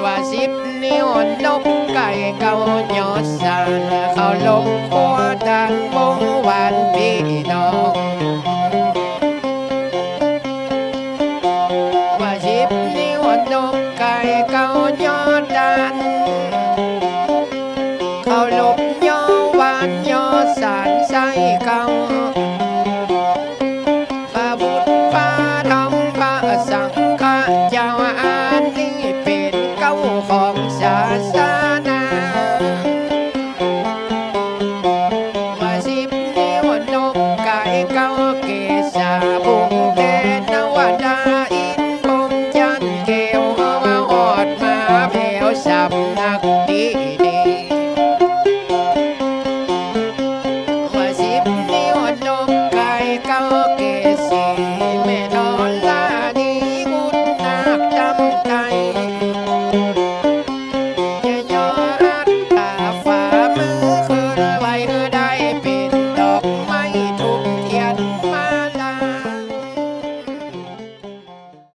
ว่า10 นิ้วนกไก่เก่ายอดสานเขาลงขัวทางวงหวานพี่น้องว่า10 นิ้วนกไก่เก่ายอดดานเขาลบยอหวานยอสานใส่เก่าพระบุตรพระธรรมพระสังฆเจ้าอันนี้เป็นเก้าของศาสนาว่า10 นิ้วนกไก่เก้าเกศาบุงเทนวดาอินพรหมจันทร์เกวมาหอดมาแผ่วสำนักดี